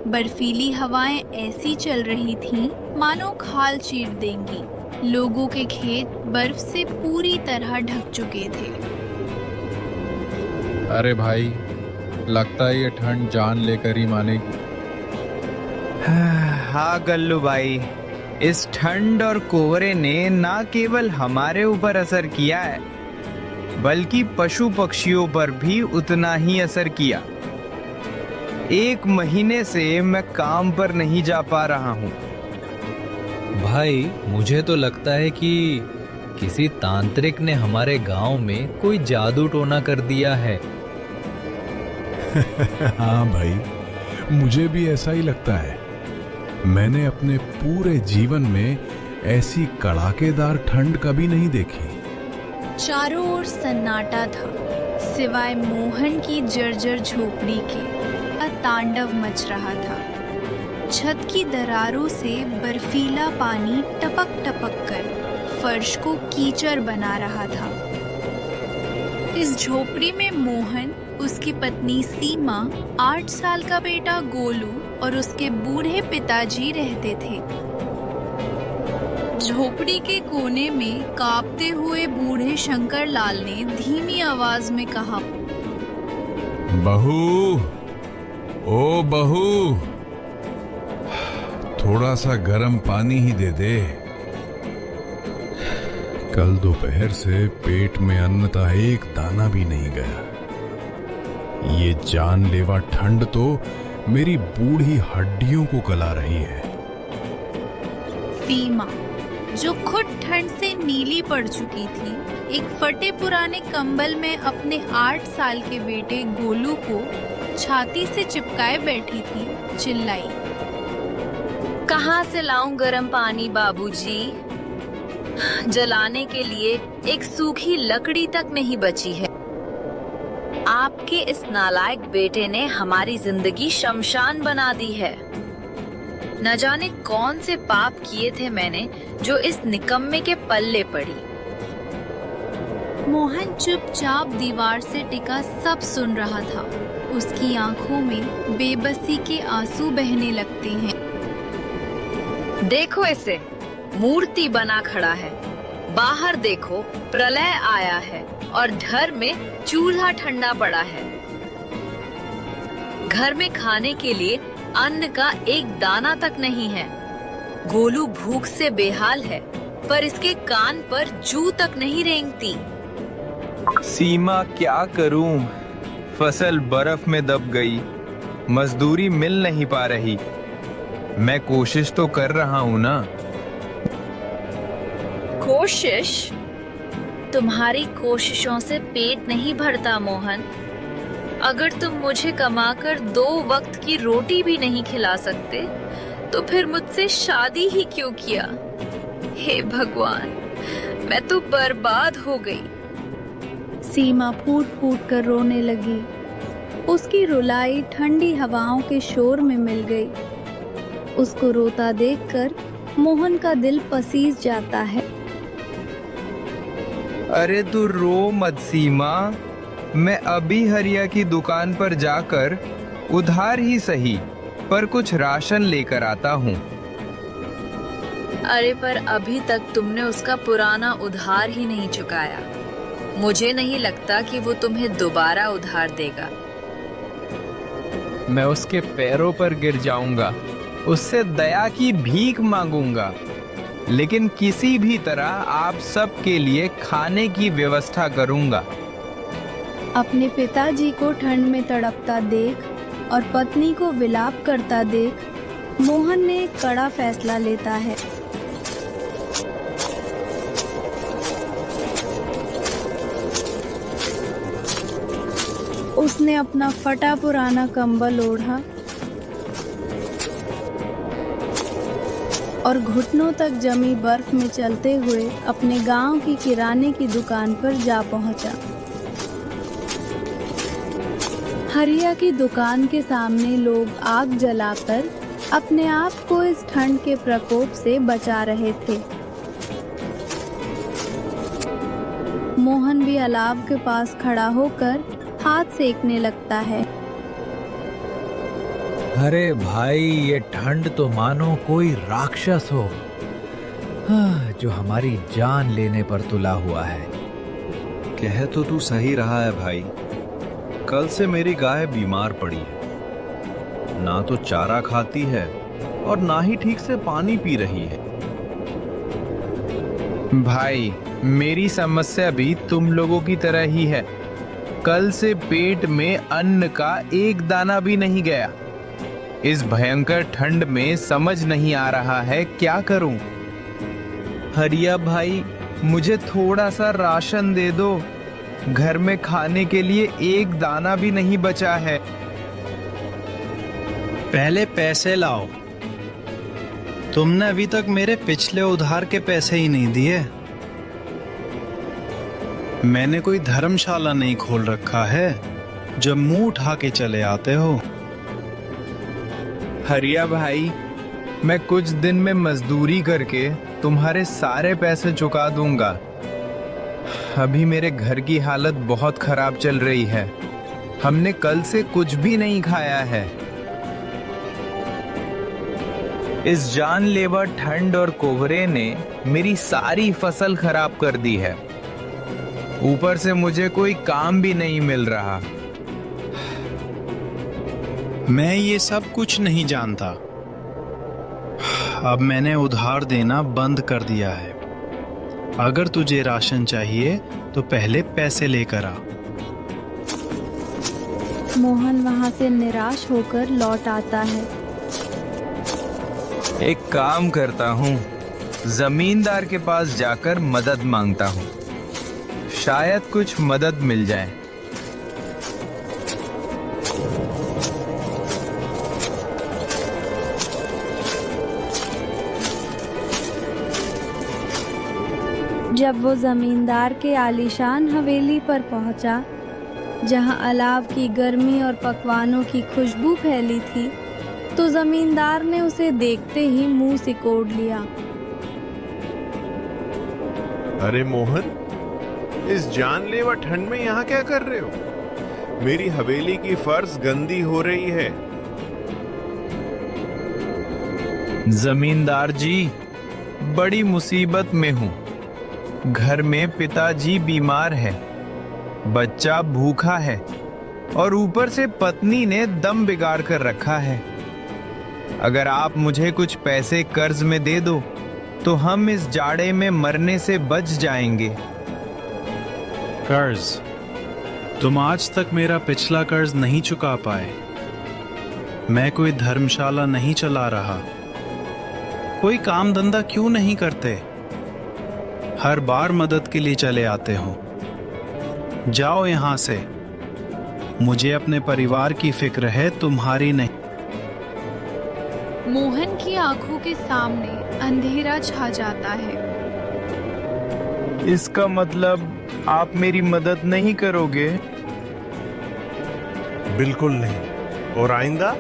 बर्फीली हवाएं ऐसी चल रही थीं मानो खाल चीर देंगी। लोगों के खेत बर्फ से पूरी तरह ढक चुके थे। अरे भाई, लगता है ये ठंड जान लेकर ही मानेगी। हाँ गल्लू भाई, इस ठंड और कोहरे ने न केवल हमारे ऊपर असर किया है, बल्कि पशु पक्षियों पर भी उतना ही असर किया। 1 महीने से मैं काम पर नहीं जा पा रहा हूँ। भाई, मुझे तो लगता है कि किसी तांत्रिक ने हमारे गांव में कोई जादू टोना कर दिया है। हाँ भाई, मुझे भी ऐसा ही लगता है। मैंने अपने पूरे जीवन में ऐसी कड़ाकेदार ठंड कभी नहीं देखी। चारों ओर सन्नाटा था, सिवाय मोहन की जर्जर झोपड़ी के। तांडव मच रहा था। छत की दरारों से बर्फीला पानी टपक टपक कर फर्श को कीचड़ बना रहा था। इस झोपड़ी में मोहन, उसकी पत्नी सीमा, 8 साल का बेटा गोलू और उसके बूढ़े पिताजी रहते थे। झोपड़ी के कोने में कांपते हुए बूढ़े शंकर लाल ने धीमी आवाज में कहा, बहू, ओ बहू, थोड़ा सा गर्म पानी ही दे दे। कल दोपहर से पेट में अन्न का एक दाना भी नहीं गया। ये जानलेवा ठंड तो मेरी बूढ़ी हड्डियों को गला रही है। सीमा, जो खुद ठंड से नीली पड़ चुकी थी, एक फटे पुराने कंबल में अपने 8 साल के बेटे गोलू को छाती से चिपकाए बैठी थी, चिल्लाई, कहाँ से लाऊं गर्म पानी बाबूजी? जलाने के लिए एक सूखी लकड़ी तक नहीं बची है। आपके इस नालायक बेटे ने हमारी जिंदगी शमशान बना दी है। न जाने कौन से पाप किए थे मैंने जो इस निकम्मे के पल्ले पड़ी। मोहन चुपचाप दीवार से टिका सब सुन रहा था। उसकी आंखों में बेबसी के आंसू बहने लगते हैं। देखो इसे, मूर्ति बना खड़ा है। बाहर देखो, प्रलय आया है और घर में चूल्हा ठंडा पड़ा है। घर में खाने के लिए अन्न का एक दाना तक नहीं है। गोलू भूख से बेहाल है, पर इसके कान पर जू तक नहीं रेंगती। सीमा, क्या करूं? फसल बर्फ में दब गई, मजदूरी मिल नहीं पा रही। मैं कोशिश तो कर रहा हूं ना। कोशिश? तुम्हारी कोशिशों से पेट नहीं भरता मोहन। अगर तुम मुझे कमाकर 2 वक्त की रोटी भी नहीं खिला सकते, तो फिर मुझसे शादी ही क्यों किया? हे भगवान, मैं तो बर्बाद हो गई। सीमा फूट फूट कर रोने लगी। उसकी रुलाई ठंडी हवाओं के शोर में मिल गई। उसको रोता देखकर मोहन का दिल पसीज जाता है। अरे तू रो मत सीमा, मैं अभी हरिया की दुकान पर जाकर उधार ही सही पर कुछ राशन लेकर आता हूँ। अरे पर अभी तक तुमने उसका पुराना उधार ही नहीं चुकाया। मुझे नहीं लगता कि वो तुम्हें दोबारा उधार देगा। मैं उसके पैरों पर गिर जाऊंगा, उससे दया की भीख मांगूंगा, लेकिन किसी भी तरह आप सब के लिए खाने की व्यवस्था करूंगा। अपने पिताजी को ठंड में तड़पता देख और पत्नी को विलाप करता देख मोहन ने एक कड़ा फैसला लेता है। उसने अपना फटा पुराना कंबल ओढ़ा और घुटनों तक जमी बर्फ में चलते हुए अपने गांव की किराने की दुकान पर जा पहुंचा। हरिया की दुकान के सामने लोग आग जलाकर अपने आप को इस ठंड के प्रकोप से बचा रहे थे। मोहन भी अलाव के पास खड़ा होकर हाथ सेकने लगता है। अरे भाई, ये ठंड तो मानो कोई राक्षस हो, जो हमारी जान लेने पर तुला हुआ है। कह तो तू सही रहा है भाई। कल से मेरी गाय बीमार पड़ी है, ना तो चारा खाती है और ना ही ठीक से पानी पी रही है। भाई, मेरी समस्या भी तुम लोगों की तरह ही है। कल से पेट में अन्न का एक दाना भी नहीं गया। इस भयंकर ठंड में समझ नहीं आ रहा है क्या करूं। हरिया भाई, मुझे थोड़ा सा राशन दे दो। घर में खाने के लिए एक दाना भी नहीं बचा है। पहले पैसे लाओ। तुमने अभी तक मेरे पिछले उधार के पैसे ही नहीं दिए। मैंने कोई धर्मशाला नहीं खोल रखा है जब मुंह उठा के चले आते हो। हरिया भाई, मैं कुछ दिन में मजदूरी करके तुम्हारे सारे पैसे चुका दूंगा। अभी मेरे घर की हालत बहुत खराब चल रही है। हमने कल से कुछ भी नहीं खाया है। इस जानलेवा ठंड और कोहरे ने मेरी सारी फसल खराब कर दी है। ऊपर से मुझे कोई काम भी नहीं मिल रहा। मैं ये सब कुछ नहीं जानता। अब मैंने उधार देना बंद कर दिया है। अगर तुझे राशन चाहिए तो पहले पैसे लेकर आ। मोहन वहां से निराश होकर लौट आता है। एक काम करता हूँ, जमींदार के पास जाकर मदद मांगता हूँ। शायद कुछ मदद मिल जाए। जब वो जमींदार के आलीशान हवेली पर पहुंचा, जहां अलाव की गर्मी और पकवानों की खुशबू फैली थी, तो जमींदार ने उसे देखते ही मुंह सिकोड़ लिया। अरे मोहन, इस जानलेवा ठंड में यहाँ क्या कर रहे हो? मेरी हवेली की फर्श गंदी हो रही है। जमींदार जी, बड़ी मुसीबत में हूँ। घर में पिताजी बीमार है, बच्चा भूखा है और ऊपर से पत्नी ने दम बिगाड़ कर रखा है। अगर आप मुझे कुछ पैसे कर्ज में दे दो तो हम इस जाड़े में मरने से बच जाएंगे। कर्ज? तुम आज तक मेरा पिछला कर्ज नहीं चुका पाए। मैं कोई धर्मशाला नहीं चला रहा। कोई काम धंधा क्यों नहीं करते? हर बार मदद के लिए चले आते हो। जाओ यहां से। मुझे अपने परिवार की फिक्र है, तुम्हारी नहीं। मोहन की आंखों के सामने अंधेरा छा जाता है। इसका मतलब आप मेरी मदद नहीं करोगे? बिल्कुल नहीं। और आइंदा